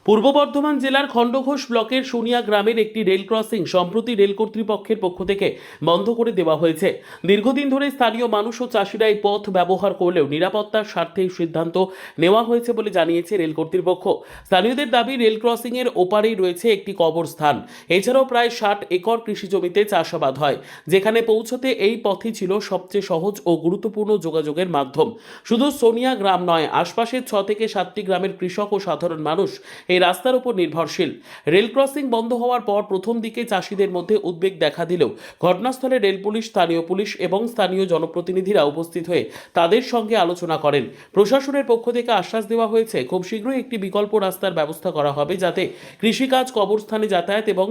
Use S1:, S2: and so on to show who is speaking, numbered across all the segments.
S1: পূর্ব বর্ধমান জেলার খণ্ডঘোষ ব্লকের সোনিয়া গ্রামের একটি রেল ক্রসিং সম্প্রতি রেল কর্তৃপক্ষের পক্ষ থেকে বন্ধ করে দেওয়া হয়েছে। দীর্ঘদিন ধরে স্থানীয় মানুষ ও চাষিরা এই পথ ব্যবহার করলেও নিরাপত্তার স্বার্থে এই সিদ্ধান্ত নেওয়া হয়েছে বলে জানিয়েছে রেল কর্তৃপক্ষ। স্থানীয়দের দাবি, রেল ক্রসিং এর ওপারেই রয়েছে একটি কবরস্থান। এছাড়াও প্রায় 60 একর কৃষি জমিতে চাষাবাদ হয়, যেখানে পৌঁছতে এই পথই ছিল সবচেয়ে সহজ ও গুরুত্বপূর্ণ যোগাযোগের মাধ্যম। শুধু সোনিয়া গ্রাম নয়, আশপাশের 6 থেকে 7টি গ্রামের কৃষক ও সাধারণ মানুষ এই রাস্তার উপর নির্ভরশীল। রেল ক্রসিং বন্ধ হওয়ার পর প্রথম দিকে চাষিদের মধ্যে উদ্বেগ দেখা দিলেও ঘটনাস্থলে রেল পুলিশ, স্থানীয় পুলিশ এবং স্থানীয় জনপ্রতিনিধিরা উপস্থিত হয়ে তাদের সঙ্গে আলোচনা করেন। প্রশাসনের পক্ষ থেকে আশ্বাস দেওয়া হয়েছে, খুব শীঘ্রই একটি বিকল্প রাস্তার ব্যবস্থা করা হবে, যাতে কৃষিকাজ, কবরস্থানে যাতায়াত এবং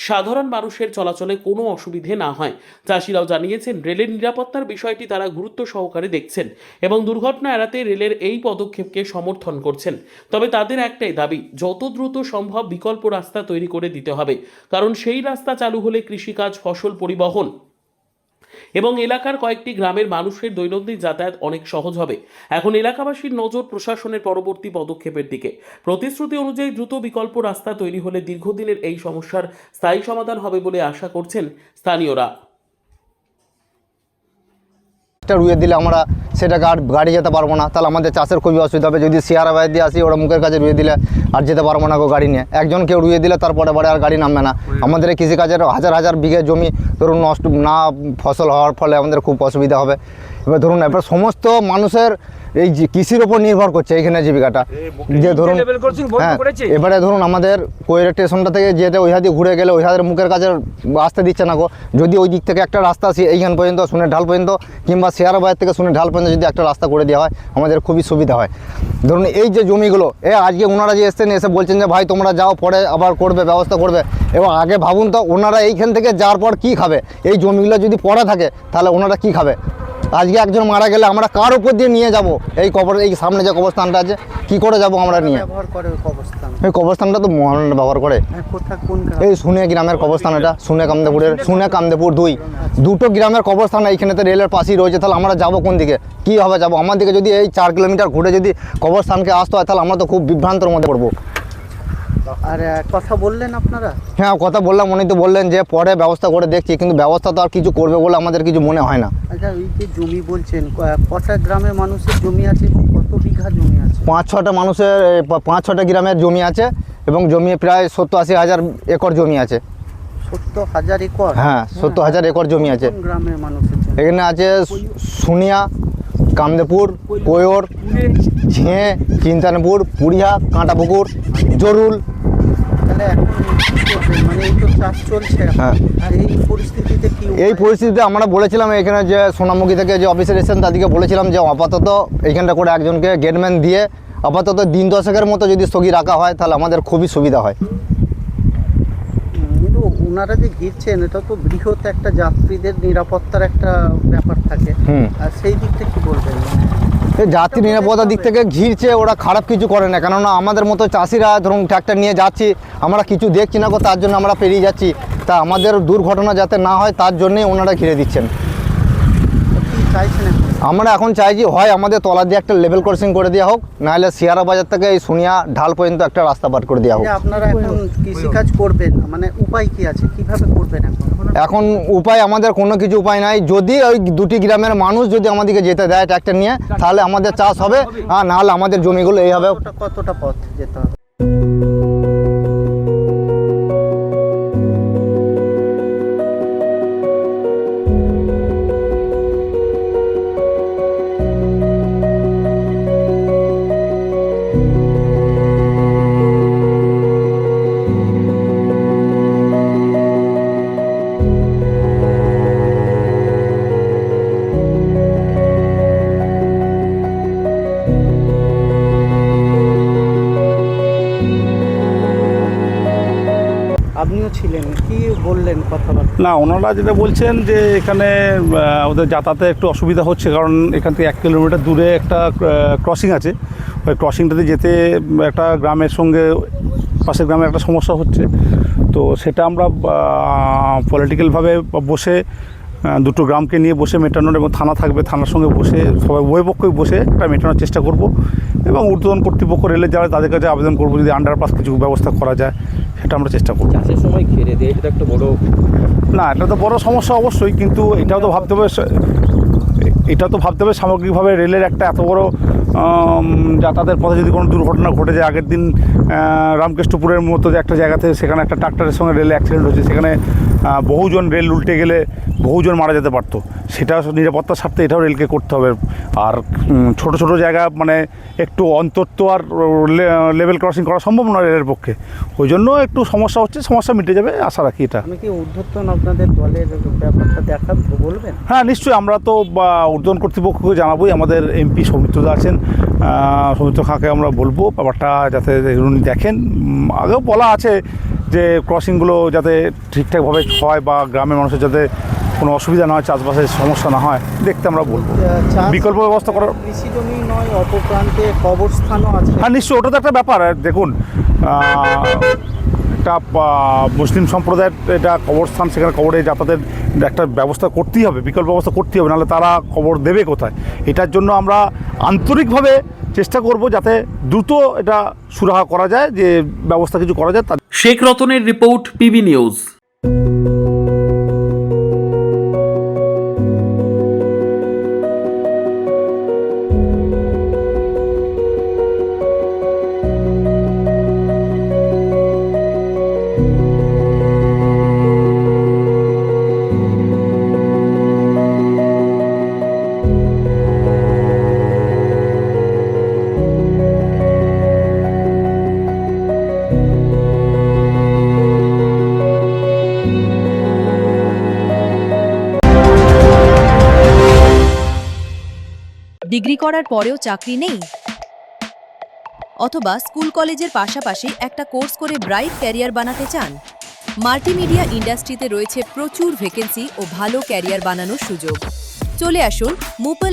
S1: সাধারণ মানুষের চলাচলে কোনো অসুবিধে না হয়। চাষিরাও জানিয়েছেন, রেলের নিরাপত্তার বিষয়টি তারা গুরুত্ব সহকারে দেখছেন এবং দুর্ঘটনা এড়াতে রেলের এই পদক্ষেপকে সমর্থন করছেন। তবে তাদের একটাই দাবি, যত দ্রুত সম্ভব বিকল্প রাস্তা তৈরি করে দিতে হবে, কারণ সেই রাস্তা চালু হলে কৃষিকাজ, ফসল পরিবহন এবং এলাকার কয়েকটি গ্রামের মানুষের দৈনন্দিন যাতায়াত অনেক সহজ হবে। এখন এলাকাবাসীর নজর প্রশাসনের পরবর্তী পদক্ষেপের দিকে। প্রতিশ্রুতি অনুযায়ী দ্রুত বিকল্প রাস্তা তৈরি হলে দীর্ঘদিনের এই সমস্যার স্থায়ী সমাধান হবে বলে আশা করছেন স্থানীয়রা।
S2: রুয়ে দিলে আমরা সেটা গাড়ি যেতে পারবো না, তাহলে আমাদের চাষের খুবই অসুবিধা হবে। যদি শিয়ারাবাদ দিয়ে আসি, ওরা মুখের কাছে রুয়ে দিলে আর যেতে পারবো না গাড়ি নিয়ে। একজন কেউ রুয়ে দিলে তারপরে বারে আর গাড়ি নামবে না। আমাদের এই কৃষিকাজের হাজার হাজার বিঘে জমি ধরুন নষ্ট না, ফসল হওয়ার ফলে আমাদের খুব অসুবিধা হবে। এবার ধরুন এবার সমস্ত মানুষের এই কৃষির ওপর নির্ভর করছে এইখানে জীবিকাটা। যে ধরুন হ্যাঁ, এবারে ধরুন আমাদের কোয়ের স্টেশনটা থেকে যেতে ওই হাতে ঘুরে গেলে ওই হাতের মুখের কাছে আসতে দিচ্ছে না গো। যদি ওই দিক থেকে একটা রাস্তা আসি এইখান পর্যন্ত শুনে ঢাল পর্যন্ত, কিংবা শেয়ারাবাদ থেকে শুনে ঢাল পর্যন্ত যদি একটা রাস্তা করে দেওয়া হয়, আমাদের খুবই সুবিধা হয়। ধরুন এই যে জমিগুলো আজকে ওনারা যে এসছেন, এসে বলছেন যে ভাই তোমরা যাও, পরে আবার করবে, ব্যবস্থা করবে। এবং আগে ভাবুন তো, ওনারা এইখান থেকে যাওয়ার পর কী খাবে? এই জমিগুলো যদি পড়ে থাকে তাহলে ওনারা কী খাবে? আজকে একজন মারা গেলে আমরা কার উপর দিয়ে নিয়ে যাব? এই এই সামনে যে কবরস্থানটা আছে, কি করে যাব আমরা নিয়ে? এই কবরস্থানটা তো মহানন্দ ব্যবহার করে। এই শুনে গ্রামের কবরস্থান, এটা শুনে কামদেপুরের, শুনে কামদেপুর দুটো গ্রামের কবরস্থান এইখানে তো রেলের পাশেই রয়েছে। তাহলে আমরা যাব কোন দিকে? কীভাবে যাবো? আমার দিকে যদি এই 4 কিলোমিটার ঘুরে যদি কবরস্থানকে আসতে হয়, তাহলে আমরা তো খুব বিভ্রান্তর মধ্যে পড়বো।
S3: আর কথা বললেন আপনারা?
S2: হ্যাঁ, কথা বললাম। উনি তো বললেন যে পরে ব্যবস্থা করে দেখছি, কিন্তু ব্যবস্থা তো আর কিছু করবে বলে আমাদের কিছু মনে হয় না।
S3: আচ্ছা, এই যে জমি বলছেন, কটা গ্রামের মানুষের জমি আছে এবং কত বিঘা জমি আছে?
S2: 5-6টা মানুষের, 5-6টা গ্রামের জমি আছে এবং জমি প্রায় 70-80 হাজার একর জমি আছে।
S3: 70,000 একর?
S2: হ্যাঁ, 70,000 একর জমি আছে।
S3: গ্রামের মানুষের
S2: এখানে আছে সোনিয়া, কামদেপুর, কোয়র, ঝিঁয়ে, চিন্তানপুর, পুরিয়া, কাঁটাপুকুর, জরুল।
S3: তাহলে এখন মানে এই তো চাষ চলছে।
S2: হ্যাঁ,
S3: আর এই পরিস্থিতিতে কি?
S2: এই পরিস্থিতিতে আমরা বলেছিলাম এখানে যে সোনামুখী থেকে যে অফিসার এসেছেন তাদেরকে বলেছিলাম যে আপাতত এইখানটা করে একজনকে গেটম্যান দিয়ে আপাতত দিন 10-এর মতো যদি স্থগি রাখা হয়, তাহলে আমাদের খুবই সুবিধা হয়।
S3: কিন্তু ওনারা যে ঘিরছেন, এটা তো বৃহৎ একটা যাত্রীদের নিরাপত্তার একটা ব্যাপার থাকে। আর সেই দিক থেকে কি বলবেন?
S2: যাত্রী নিরাপত্তার দিক থেকে ঘিরছে, ওরা খারাপ কিছু করে না। কেননা আমাদের মতো চাষিরা ধরুন ট্র্যাক্টর নিয়ে যাচ্ছি, আমরা কিছু দেখছি না, তার জন্য আমরা পেরিয়ে যাচ্ছি। তা আমাদের দুর্ঘটনা যাতে না হয় তার জন্যই ওনারা ঘিরে দিচ্ছেন। আমরা এখন চাইছি হয় আমাদের তলা দিয়ে একটা লেভেল ক্রসিং করে দেওয়া হোক, নাহলে শিয়ারা বাজার থেকে এই সোনিয়া ঢাল পর্যন্ত একটা রাস্তা পার করে দেওয়া হোক।
S3: আপনারা এখন কৃষিকাজ করবেন, মানে উপায় কি আছে? কিভাবে করবেন
S2: এখন উপায় আমাদের কোনো কিছু উপায় নাই। যদি ওই 2টি গ্রামের মানুষ যদি আমাদেরকে যেতে দেয় ট্র্যাক্টর নিয়ে, তাহলে আমাদের চাষ হবে, আর নাহলে আমাদের জমিগুলো এই হবে।
S3: কতটা পথ যেতে হবে? আপনিও ছিলেন, কি বললেন কথাবার্তা?
S4: না, ওনারা যেটা বলছেন যে এখানে ওদের যাতায়াতে একটু অসুবিধা হচ্ছে, কারণ এখান থেকে 1 কিলোমিটার দূরে একটা ক্রসিং আছে। ওই ক্রসিংটাতে যেতে একটা গ্রামের সঙ্গে পাশের গ্রামে একটা সমস্যা হচ্ছে। তো সেটা আমরা পলিটিক্যালভাবে বসে দুটো গ্রামকে নিয়ে বসে মেটানোর, এবং থানা থাকবে, থানার সঙ্গে বসে সবাই উভয় পক্ষই বসে একটা মেটানোর চেষ্টা করব, এবং ঊর্ধ্বতন কর্তৃপক্ষ রেলের যারা তাদের কাছে আবেদন করবো যদি আন্ডারপাস কিছু ব্যবস্থা করা যায় সেটা আমরা চেষ্টা করব।
S5: চাষের সময় ঘিরে দেয়, এটা তো একটা বড়
S4: না, এটা তো বড় সমস্যা অবশ্যই, কিন্তু এটাও তো ভাবতে হবে সামগ্রিকভাবে রেলের একটা এত বড় যাতায়াতের পথে যদি কোনো দুর্ঘটনা ঘটে যায়। আগের দিন রামকৃষ্ণপুরের মতো যে একটা জায়গাতে সেখানে একটা ট্রাক্টরের সঙ্গে রেলে অ্যাক্সিডেন্ট হয়েছে, সেখানে বহুজন রেল উল্টে গেলে বহুজন মারা যেতে পারতো। সেটা নিরাপত্তার স্বার্থে এটাও রেলকে করতে হবে। আর ছোট ছোট জায়গা মানে একটু অন্তর তো আর লেভেল ক্রসিং করা সম্ভব নয় রেলের পক্ষে, ওই জন্য একটু সমস্যা হচ্ছে, সমস্যা মিটে যাবে আশা রাখি। এটা
S3: আমি কি ঊর্ধ্বতন আপনাদের দলের ব্যাপারটা বলবেন?
S4: হ্যাঁ, নিশ্চয়ই, আমরা তো ঊর্ধ্বতন কর্তৃপক্ষকে জানাবোই। আমাদের এমপি সৌমিত্রদা আছেন, সৌমিত্র খাঁকে আমরা বলবো ব্যাপারটা যাতে উনি দেখেন। আগেও বলা আছে যে ক্রসিংগুলো যাতে ঠিকঠাকভাবে হয় বা গ্রামের মানুষের যাতে কোনো অসুবিধা না হয়, চাষবাসের সমস্যা না হয়, দেখতে আমরা বলবো। বিকল্প ব্যবস্থা করার
S3: কৃষি জমি নয়, অপপ্রান্তে কবরস্থানও আছে।
S4: হ্যাঁ, নিশ্চয়ই, ওটা তো একটা ব্যাপার। দেখুন, একটা মুসলিম সম্প্রদায়ের এটা কবরস্থান, সেখানে কবরে যাতায়াতের একটা ব্যবস্থা করতেই হবে, বিকল্প ব্যবস্থা করতেই হবে, নাহলে তারা কবর দেবে কোথায়? এটার জন্য আমরা আন্তরিকভাবে চেষ্টা করব যাতে দ্রুত এটা সুরাহা করা যায়, যে ব্যবস্থা কিছু করা যায়।
S1: শেখ রতনের রিপোর্ট, পিবি নিউজ।
S6: ডিগ্রি করার পরেও চাকরি নেই, অথবা স্কুল কলেজের পাশাপাশি একটা কোর্স করে ব্রাইট ক্যারিয়ার বানাতে চান? মাল্টিমিডিয়া ইন্ডাস্ট্রিতে রয়েছে প্রচুর ভ্যাকেন্সি ও ভালো ক্যারিয়ার বানানোর সুযোগ। চলে আসুন মুপল